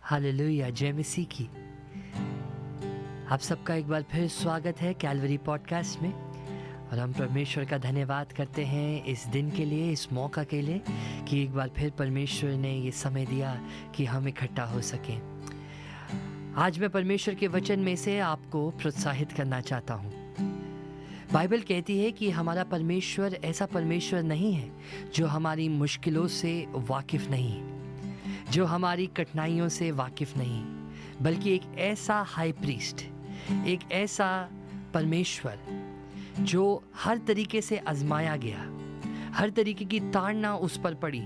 Hallelujah, जय मसीह की। आप सबका एक बार फिर स्वागत है कैलवरी पॉडकास्ट में। और हम परमेश्वर का धन्यवाद करते हैं इस दिन के लिए, इस मौका के लिए कि एक बार फिर परमेश्वर ने ये समय दिया कि हम इकट्ठा हो सकें। आज मैं परमेश्वर के वचन में से आपको प्रोत्साहित करना चाहता हूँ। बाइबल कहती है कि हमारा परमेश्वर ऐसा परमेश्वर नहीं है जो हमारी मुश्किलों से वाकिफ़ नहीं है, जो हमारी कठिनाइयों से वाकिफ़ नहीं, बल्कि एक ऐसा हाई प्रीस्ट, एक ऐसा परमेश्वर जो हर तरीके से आजमाया गया, हर तरीके की ताड़ना उस पर पड़ी,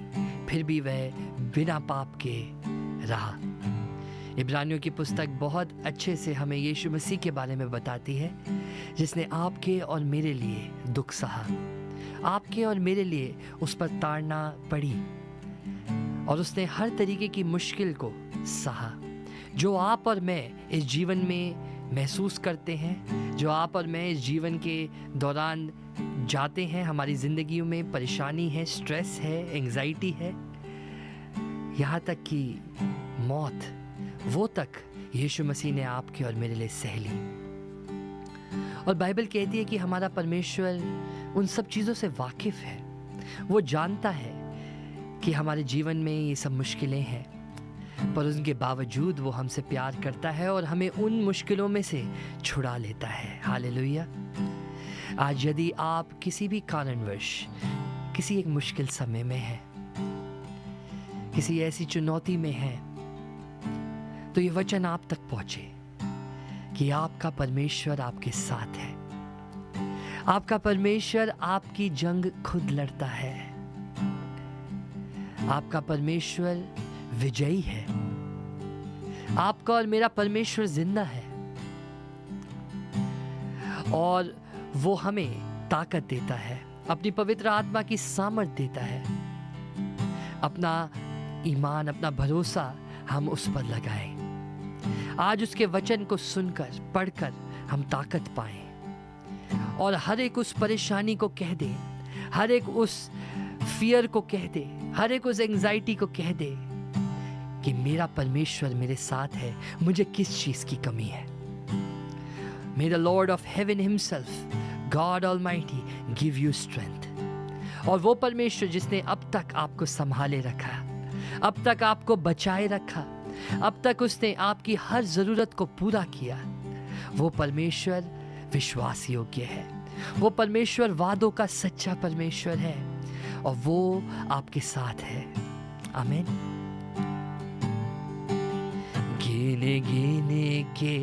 फिर भी वह बिना पाप के रहा। इब्रानियों की पुस्तक बहुत अच्छे से हमें यीशु मसीह के बारे में बताती है, जिसने आपके और मेरे लिए दुख सहा, आपके और मेरे लिए उस पर ताड़ना पड़ी और उसने हर तरीके की मुश्किल को सहा जो आप और मैं इस जीवन में महसूस करते हैं, जो आप और मैं इस जीवन के दौरान जाते हैं। हमारी ज़िंदगियों में परेशानी है, स्ट्रेस है, एंग्जाइटी है, यहाँ तक कि मौत, वो तक यीशु मसीह ने आपके और मेरे लिए सह ली। और बाइबल कहती है कि हमारा परमेश्वर उन सब चीज़ों से वाकिफ़ है। वो जानता है कि हमारे जीवन में ये सब मुश्किलें हैं, पर उनके बावजूद वो हमसे प्यार करता है और हमें उन मुश्किलों में से छुड़ा लेता है। हालेलुया। आज यदि आप किसी भी कारणवश किसी एक मुश्किल समय में हैं, किसी ऐसी चुनौती में हैं, तो ये वचन आप तक पहुंचे कि आपका परमेश्वर आपके साथ है। आपका परमेश्वर आपकी जंग खुद लड़ता है। आपका परमेश्वर विजयी है। आपका और मेरा परमेश्वर जिंदा है और वो हमें ताकत देता है, अपनी पवित्र आत्मा की सामर्थ देता है। अपना ईमान, अपना भरोसा हम उस पर लगाएं। आज उसके वचन को सुनकर, पढ़कर हम ताकत पाएं और हर एक उस परेशानी को कह दे, हर एक उस फियर को कह दे, हर एक उस एंग्जाइटी को कह दे कि मेरा परमेश्वर मेरे साथ है, मुझे किस चीज की कमी है। May the Lord of heaven himself, God Almighty, give you strength। और वो परमेश्वर जिसने अब तक आपको संभाले रखा, अब तक आपको बचाए रखा, अब तक उसने आपकी हर जरूरत को पूरा किया, वो परमेश्वर विश्वास योग्य है। वो परमेश्वर वादों का सच्चा परमेश्वर है और वो आपके साथ है। आमीन। गिने गिने के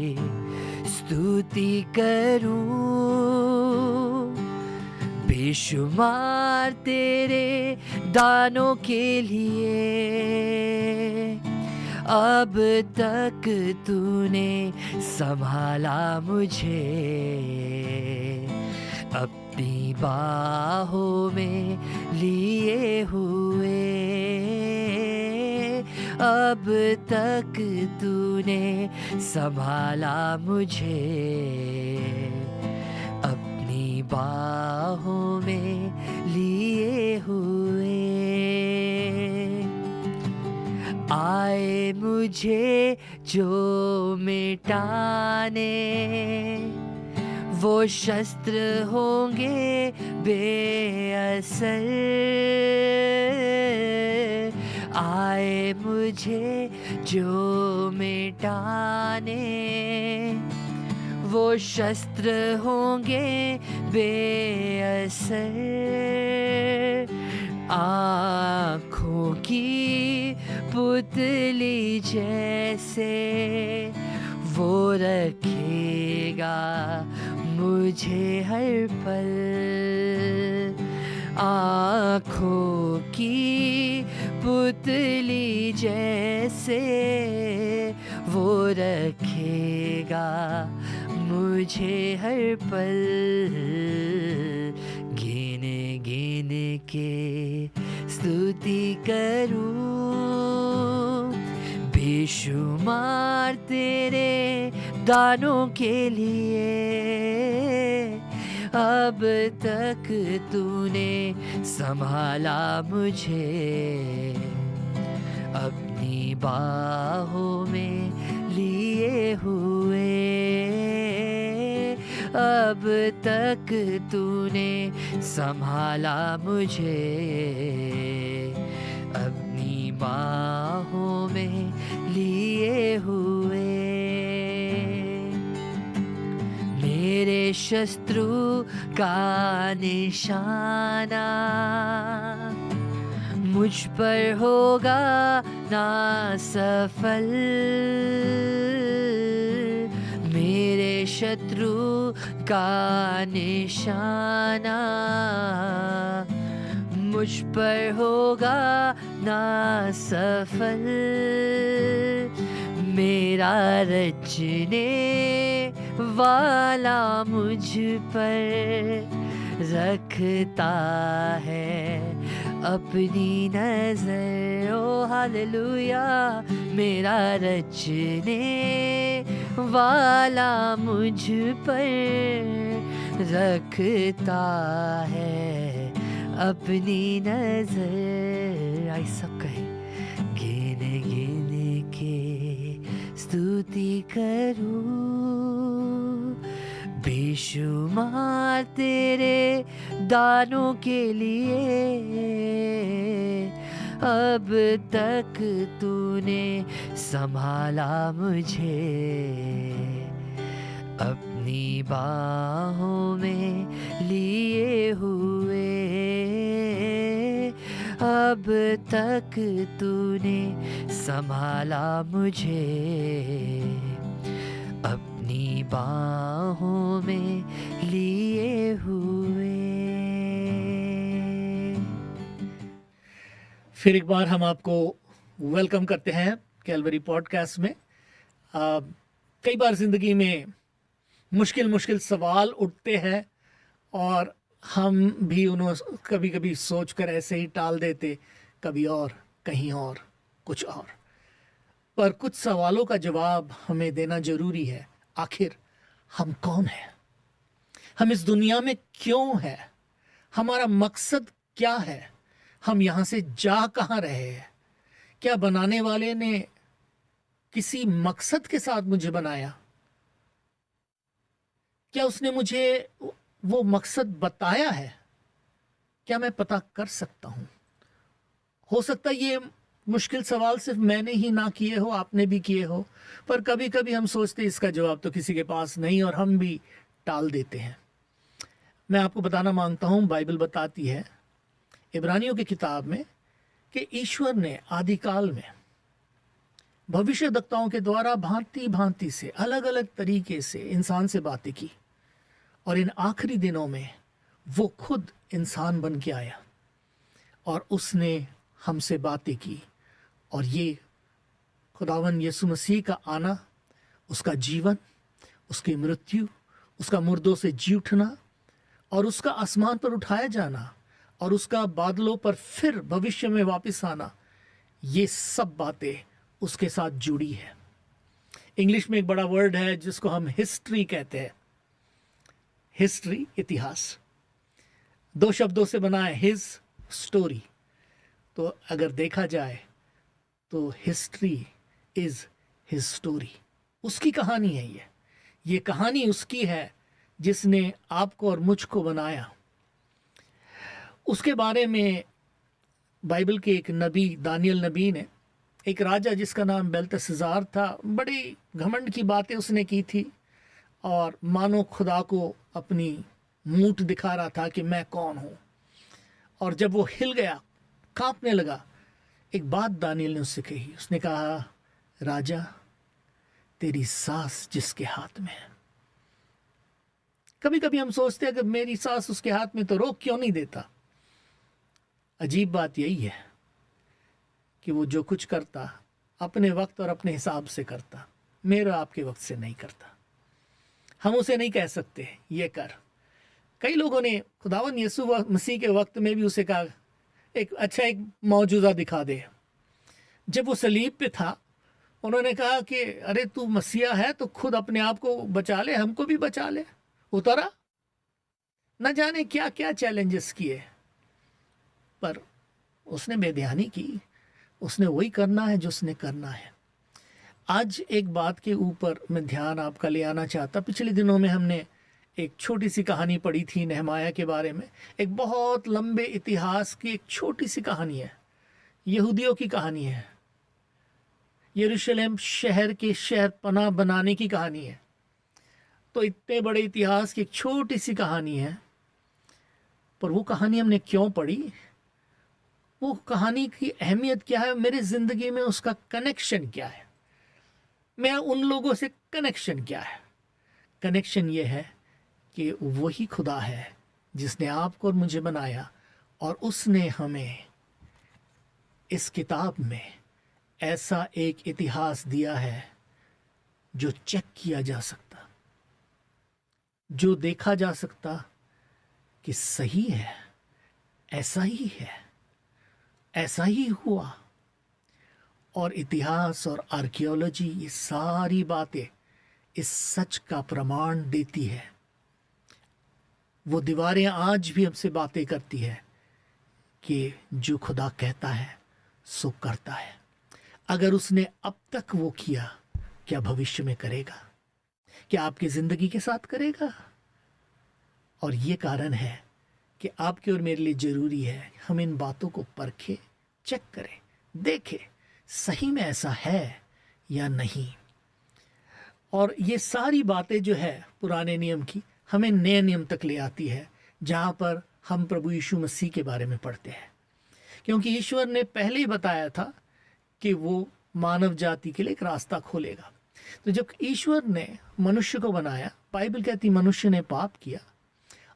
स्तुति करूं, बेशुमार तेरे दानों के लिए। अब तक तूने संभाला मुझे, अपनी बाहों में लिए हुए। अब तक तूने संभाला मुझे, अपनी बाहों में लिए हुए। आए मुझे जो मिटाने, वो शस्त्र होंगे बेअसर। आए मुझे जो मिटाने, वो शस्त्र होंगे बेअसर। आँखों की पुतली जैसे वो रखेगा मुझे हर पल। आँखों की पुतली जैसे वो रखेगा मुझे हर पल। गिने गिने के स्तुति करूं, बेशुमार तेरे दानों के लिए। अब तक तूने संभाला मुझे, अपनी अपनी बाहों में लिए हुए, अब तक तूने संभाला मुझे, अपनी बाहों में लिए हुए। मेरे शत्रु का निशाना मुझ पर होगा ना सफल, मेरे शत्रु का निशाना मुझ पर होगा ना सफल, मेरा रचने वाला मुझ पर रखता है अपनी नजर। ओ हालेलुया, मेरा रचने वाला मुझ पर रखता है अपनी नजर। आई सब कहें, गिन गिन के स्तुति करूं, बेशुमार तेरे दानों के लिए, अब तक तूने संभाला मुझे, अपनी बाहों में लिए हुए, अब तक तूने संभाला मुझे, अपनी बाहों में लिए हुए। फिर एक बार हम आपको वेलकम करते हैं कैलवरी पॉडकास्ट में। कई बार ज़िंदगी में मुश्किल सवाल उठते हैं और हम भी उन्हें कभी कभी सोच कर ऐसे ही टाल देते, कभी और, कहीं और, कुछ और। पर कुछ सवालों का जवाब हमें देना ज़रूरी है। आखिर हम कौन हैं? हम इस दुनिया में क्यों हैं? हमारा मकसद क्या है? हम यहाँ से जा कहाँ रहे हैं? क्या बनाने वाले ने किसी मकसद के साथ मुझे बनाया? क्या उसने मुझे वो मकसद बताया है? क्या मैं पता कर सकता हूँ? हो सकता है ये मुश्किल सवाल सिर्फ मैंने ही ना किए हो, आपने भी किए हो, पर कभी कभी हम सोचते इसका जवाब तो किसी के पास नहीं और हम भी टाल देते हैं। मैं आपको बताना मांगता हूँ, बाइबल बताती है इब्रानियों की किताब में कि ईश्वर ने आदिकाल में भविष्यवक्ताओं के द्वारा भांति भांति से अलग अलग तरीके से इंसान से बातें की, और इन आखिरी दिनों में वो खुद इंसान बन के आया और उसने हमसे बातें की। और ये खुदावन यीशु मसीह का आना, उसका जीवन, उसकी मृत्यु, उसका मुर्दों से जी उठना और उसका आसमान पर उठाया जाना और उसका बादलों पर फिर भविष्य में वापस आना, ये सब बातें उसके साथ जुड़ी है। इंग्लिश में एक बड़ा वर्ड है जिसको हम हिस्ट्री कहते हैं। हिस्ट्री, इतिहास, दो शब्दों से बना है, हिज स्टोरी। तो अगर देखा जाए तो हिस्ट्री इज हिज स्टोरी। उसकी कहानी है ये कहानी उसकी है जिसने आपको और मुझको बनाया। उसके बारे में बाइबल के एक नबी, दानियल नबी ने, एक राजा जिसका नाम बेल्तशज़ार था, बड़ी घमंड की बातें उसने की थी और मानो खुदा को अपनी मूठ दिखा रहा था कि मैं कौन हूँ। और जब वो हिल गया, कांपने लगा, एक बात दानियल ने उससे कही। उसने कहा, राजा, तेरी सांस जिसके हाथ में है। कभी कभी हम सोचते हैं कि मेरी सांस उसके हाथ में तो रोक क्यों नहीं देता। अजीब बात यही है कि वो जो कुछ करता अपने वक्त और अपने हिसाब से करता, मेरा आपके वक्त से नहीं करता। हम उसे नहीं कह सकते ये कर। कई लोगों ने खुदावन यीशु मसीह के वक्त में भी उसे कहा, एक मौजूदा दिखा दे। जब वो सलीब पे था, उन्होंने कहा कि अरे तू मसीहा है तो खुद अपने आप को बचा ले, हमको भी बचा ले। उतरा, न जाने क्या क्या चैलेंजेस किए, पर उसने बेध्यानी की। उसने वही करना है जो उसने करना है। आज एक बात के ऊपर मैं ध्यान आपका ले आना चाहता। पिछले दिनों में हमने एक छोटी सी कहानी पढ़ी थी नेहमाया के बारे में। एक बहुत लंबे इतिहास की एक छोटी सी कहानी है, यहूदियों की कहानी है, यरूशलेम शहर के शहर पनाह बनाने की कहानी है। तो इतने बड़े इतिहास की एक छोटी सी कहानी है, पर वो कहानी हमने क्यों पढ़ी, वो कहानी की अहमियत क्या है, मेरे ज़िंदगी में उसका कनेक्शन क्या है, मैं उन लोगों से कनेक्शन क्या है। कनेक्शन ये है कि वही खुदा है जिसने आपको और मुझे बनाया, और उसने हमें इस किताब में ऐसा एक इतिहास दिया है जो चेक किया जा सकता, जो देखा जा सकता कि सही है, ऐसा ही है, ऐसा ही हुआ। और इतिहास और आर्कियोलॉजी, ये सारी बातें इस सच का प्रमाण देती है। वो दीवारें आज भी हमसे बातें करती है कि जो खुदा कहता है सो करता है। अगर उसने अब तक वो किया, क्या भविष्य में करेगा, क्या आपकी ज़िंदगी के साथ करेगा। और ये कारण है कि आपके और मेरे लिए ज़रूरी है हम इन बातों को परखें, चेक करें, देखें सही में ऐसा है या नहीं। और ये सारी बातें जो है पुराने नियम की, हमें नए नियम तक ले आती है, जहाँ पर हम प्रभु यीशु मसीह के बारे में पढ़ते हैं। क्योंकि ईश्वर ने पहले ही बताया था कि वो मानव जाति के लिए एक रास्ता खोलेगा। तो जब ईश्वर ने मनुष्य को बनाया, बाइबल कहती मनुष्य ने पाप किया,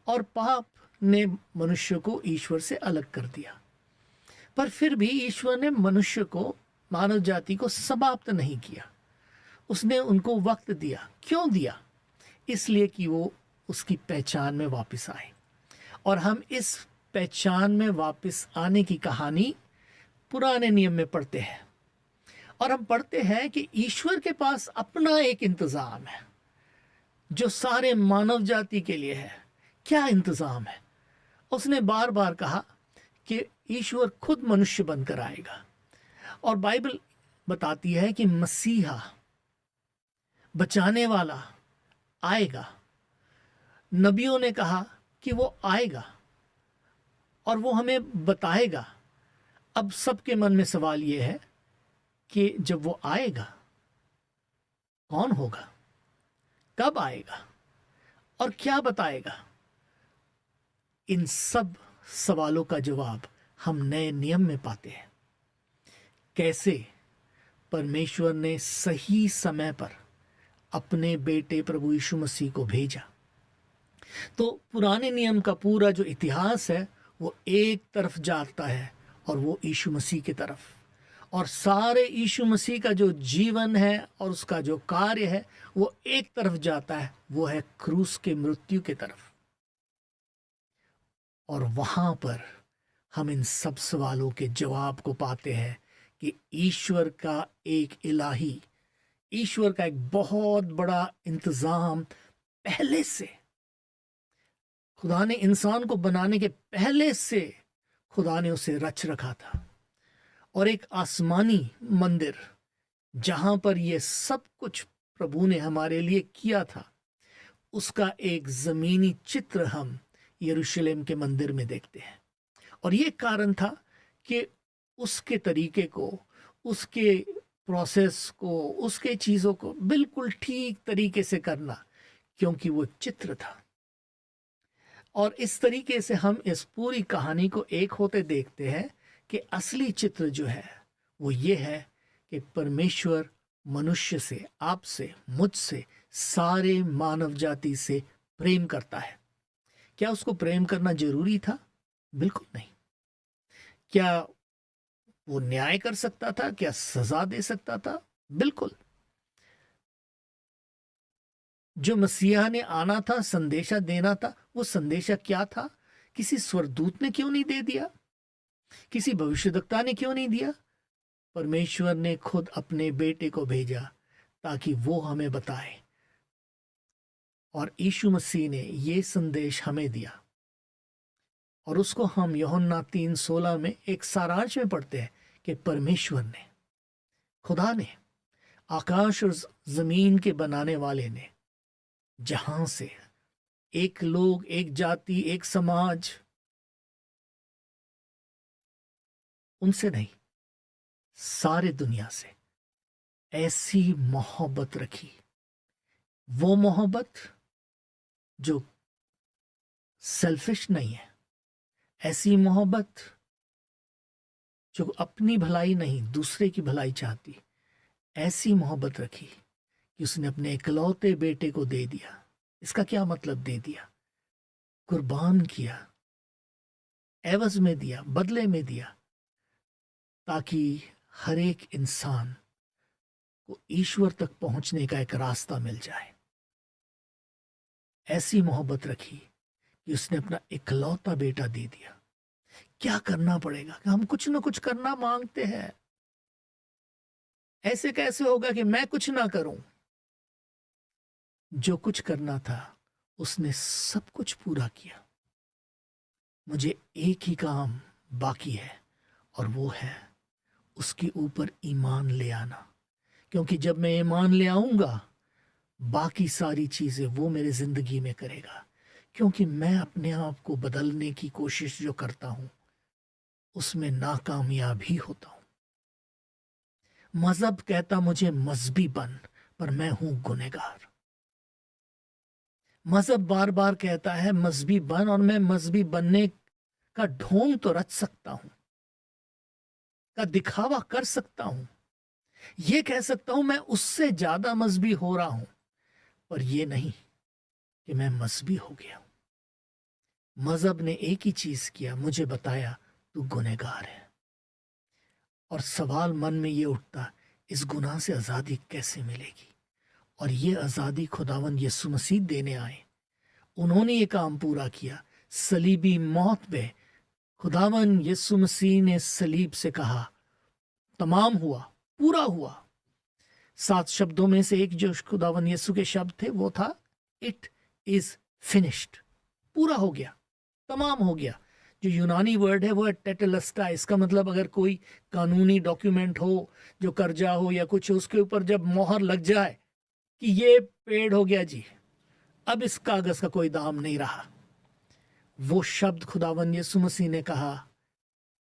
और पाप ने मनुष्य को ईश्वर से अलग कर दिया। पर फिर भी ईश्वर ने मनुष्य को, मानव जाति को समाप्त नहीं किया। उसने उनको वक्त दिया। क्यों दिया? इसलिए कि वो उसकी पहचान में वापस आए। और हम इस पहचान में वापस आने की कहानी पुराने नियम में पढ़ते हैं। और हम पढ़ते हैं कि ईश्वर के पास अपना एक इंतज़ाम है जो सारे मानव जाति के लिए है। क्या इंतज़ाम है? उसने बार बार कहा कि ईश्वर खुद मनुष्य बनकर आएगा। और बाइबल बताती है कि मसीहा, बचाने वाला आएगा। नबियों ने कहा कि वो आएगा और वो हमें बताएगा। अब सबके मन में सवाल ये है कि जब वो आएगा, कौन होगा, कब आएगा और क्या बताएगा? इन सब सवालों का जवाब हम नए नियम में पाते हैं। कैसे परमेश्वर ने सही समय पर अपने बेटे प्रभु यीशु मसीह को भेजा। तो पुराने नियम का पूरा जो इतिहास है वो एक तरफ जाता है, और वो यीशु मसीह की तरफ। और सारे यीशु मसीह का जो जीवन है और उसका जो कार्य है वो एक तरफ जाता है, वो है क्रूस के मृत्यु की तरफ। और वहां पर हम इन सब सवालों के जवाब को पाते हैं कि ईश्वर का एक इलाही, ईश्वर का एक बहुत बड़ा इंतजाम पहले से, खुदा ने इंसान को बनाने के पहले से खुदा ने उसे रच रखा था। और एक आसमानी मंदिर जहां पर ये सब कुछ प्रभु ने हमारे लिए किया था, उसका एक जमीनी चित्र हम यरूशलेम के मंदिर में देखते हैं। और ये कारण था कि उसके तरीके को, उसके प्रोसेस को, उसके चीज़ों को बिल्कुल ठीक तरीके से करना, क्योंकि वो चित्र था। और इस तरीके से हम इस पूरी कहानी को एक होते देखते हैं कि असली चित्र जो है वो ये है कि परमेश्वर मनुष्य से, आपसे, मुझसे, सारे मानव जाति से प्रेम करता है। क्या उसको प्रेम करना जरूरी था? बिल्कुल नहीं। क्या वो न्याय कर सकता था? क्या सजा दे सकता था? बिल्कुल। जो मसीहा ने आना था, संदेशा देना था, वो संदेशा क्या था? किसी स्वर्गदूत ने क्यों नहीं दे दिया? किसी भविष्यद्वक्ता ने क्यों नहीं दिया? परमेश्वर ने खुद अपने बेटे को भेजा ताकि वो हमें बताए। और यीशु मसीह ने ये संदेश हमें दिया, और उसको हम यूहन्ना 3:16 में एक सारांश में पढ़ते हैं कि परमेश्वर ने, खुदा ने, आकाश और जमीन के बनाने वाले ने, जहां से एक लोग, एक जाति, एक समाज, उनसे नहीं, सारे दुनिया से ऐसी मोहब्बत रखी, वो मोहब्बत जो सेल्फिश नहीं है, ऐसी मोहब्बत जो अपनी भलाई नहीं दूसरे की भलाई चाहती, ऐसी मोहब्बत रखी कि उसने अपने इकलौते बेटे को दे दिया। इसका क्या मतलब दे दिया? कुर्बान किया, एवज में दिया, बदले में दिया, ताकि हर एक इंसान को ईश्वर तक पहुंचने का एक रास्ता मिल जाए। ऐसी मोहब्बत रखी कि उसने अपना इकलौता बेटा दे दिया। क्या करना पड़ेगा? हम कुछ ना कुछ करना मांगते हैं। ऐसे कैसे होगा कि मैं कुछ ना करूं? जो कुछ करना था उसने सब कुछ पूरा किया। मुझे एक ही काम बाकी है, और वो है उसके ऊपर ईमान ले आना। क्योंकि जब मैं ईमान ले आऊंगा, बाकी सारी चीजें वो मेरे जिंदगी में करेगा। क्योंकि मैं अपने आप को बदलने की कोशिश जो करता हूं, उसमें नाकामयाब ही होता हूं। मजहब कहता मुझे मजहबी बन, पर मैं हूं गुनहगार। मजहब बार बार कहता है मजहबी बन, और मैं मजहबी बनने का ढोंग तो रच सकता हूं, का दिखावा कर सकता हूं, ये कह सकता हूं मैं उससे ज्यादा मजहबी हो रहा हूं, पर यह नहीं कि मैं मजहबी हो गया हूं। मजहब ने एक ही चीज किया, मुझे बताया तू गुनहगार है। और सवाल मन में ये उठता, इस गुनाह से आजादी कैसे मिलेगी? और ये आजादी खुदावन यीशु मसीह देने आए। उन्होंने ये काम पूरा किया। सलीबी मौत में खुदावन यीशु मसीह ने सलीब से कहा तमाम हुआ, पूरा हुआ। 7 शब्दों में से एक जो खुदावन यीशु के शब्द थे वो था इट इज फिनिश्ड। पूरा हो गया, तमाम हो गया। जो यूनानी वर्ड है वो है टेटेलस्टाई। इसका मतलब अगर कोई कानूनी डॉक्यूमेंट हो, जो कर्जा हो या कुछ, उसके ऊपर जब मोहर लग जाए कि ये पेड़ हो गया जी, अब इस कागज का कोई दाम नहीं रहा, वो शब्द खुदावन यीशु मसीह ने कहा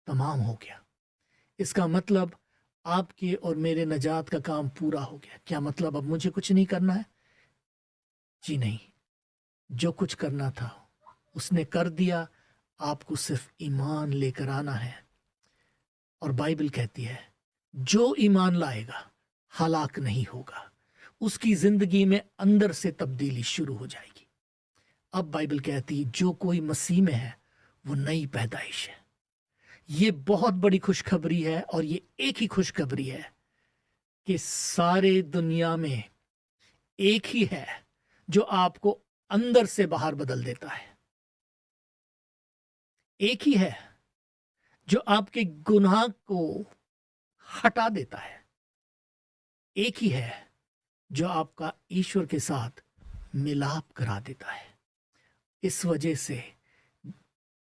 तमाम हो गया। इसका मतलब आपके और मेरे नजात का काम पूरा हो गया। क्या मतलब? अब मुझे कुछ नहीं करना है? जी नहीं, जो कुछ करना था उसने कर दिया। आपको सिर्फ ईमान लेकर आना है। और बाइबल कहती है जो ईमान लाएगा हलाक नहीं होगा, उसकी जिंदगी में अंदर से तब्दीली शुरू हो जाएगी। अब बाइबल कहती है जो कोई मसीह में है वो नई पैदाइश है। ये बहुत बड़ी खुशखबरी है, और ये एक ही खुशखबरी है कि सारे दुनिया में एक ही है जो आपको अंदर से बाहर बदल देता है। एक ही है जो आपके गुनाह को हटा देता है। एक ही है जो आपका ईश्वर के साथ मिलाप करा देता है। इस वजह से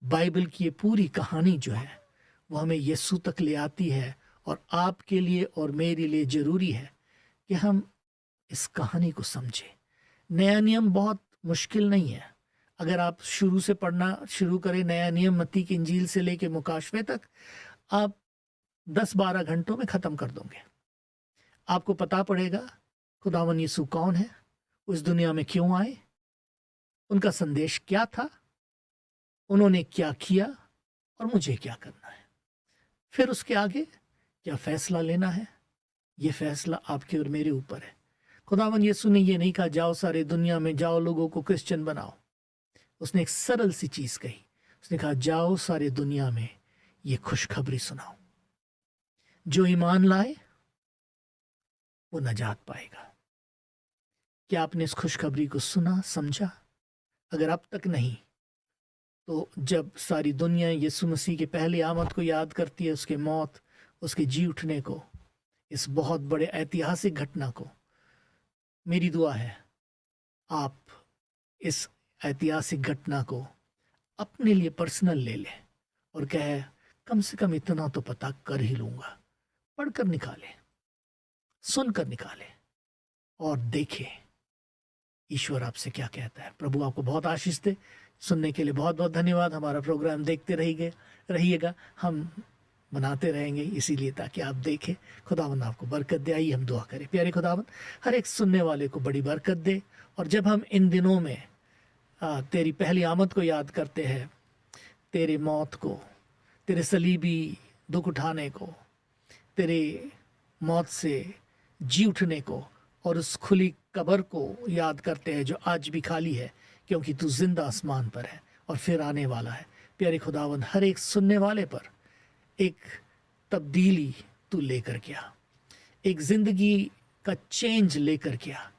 बाइबल की ये पूरी कहानी जो है वो हमें यीशु तक ले आती है। और आपके लिए और मेरे लिए जरूरी है कि हम इस कहानी को समझें। नया नियम बहुत मुश्किल नहीं है। अगर आप शुरू से पढ़ना शुरू करें नया नियम, मत्ती की इंजील से लेके मुकाशवे तक, आप 10-12 घंटों में ख़त्म कर दोगे। आपको पता पड़ेगा खुदावन यीशु कौन है, उस दुनिया में क्यों आए, उनका संदेश क्या था, उन्होंने क्या किया, और मुझे क्या करना है। फिर उसके आगे क्या फैसला लेना है, ये फैसला आपके और मेरे ऊपर है। खुदावन यीशु ने ये नहीं कहा जाओ सारे दुनिया में जाओ लोगों को क्रिश्चियन बनाओ। उसने एक सरल सी चीज कही। उसने कहा जाओ सारे दुनिया में ये खुशखबरी सुनाओ। जो ईमान लाए वो नजात पाएगा। क्या आपने इस खुशखबरी को सुना, समझा? अगर अब तक नहीं, तो जब सारी दुनिया यीशु मसीह के पहली आमद को याद करती है, उसके मौत, उसके जी उठने को, इस बहुत बड़े ऐतिहासिक घटना को, मेरी दुआ है आप इस ऐतिहासिक घटना को अपने लिए पर्सनल ले लें और कहे कम से कम इतना तो पता कर ही लूँगा। पढ़कर निकाले, सुनकर निकाले और देखें ईश्वर आपसे क्या कहता है। प्रभु आपको बहुत आशीष दे। सुनने के लिए बहुत बहुत धन्यवाद। हमारा प्रोग्राम देखते रहिएगा, हम बनाते रहेंगे इसीलिए ताकि आप देखें। खुदावंद आपको बरकत दे। आइए हम दुआ करें। प्यारे खुदावंद, हर एक सुनने वाले को बड़ी बरकत दे। और जब हम इन दिनों में तेरी पहली आमद को याद करते हैं, तेरे मौत को, तेरे सलीबी दुख उठाने को, तेरे मौत से जी उठने को और उस खुली कब्र को याद करते हैं जो आज भी खाली है, क्योंकि तू जिंदा आसमान पर है और फिर आने वाला है। प्यारे खुदावंद, हर एक सुनने वाले पर एक तब्दीली तू लेकर गया, एक जिंदगी का चेंज लेकर गया।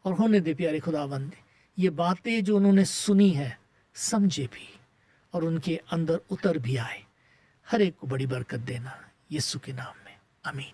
और होने दे प्यारे खुदावंद, ये बातें जो उन्होंने सुनी है समझे भी और उनके अंदर उतर भी आए। हर एक को बड़ी बरकत देना, यीशु के नाम में, आमीन।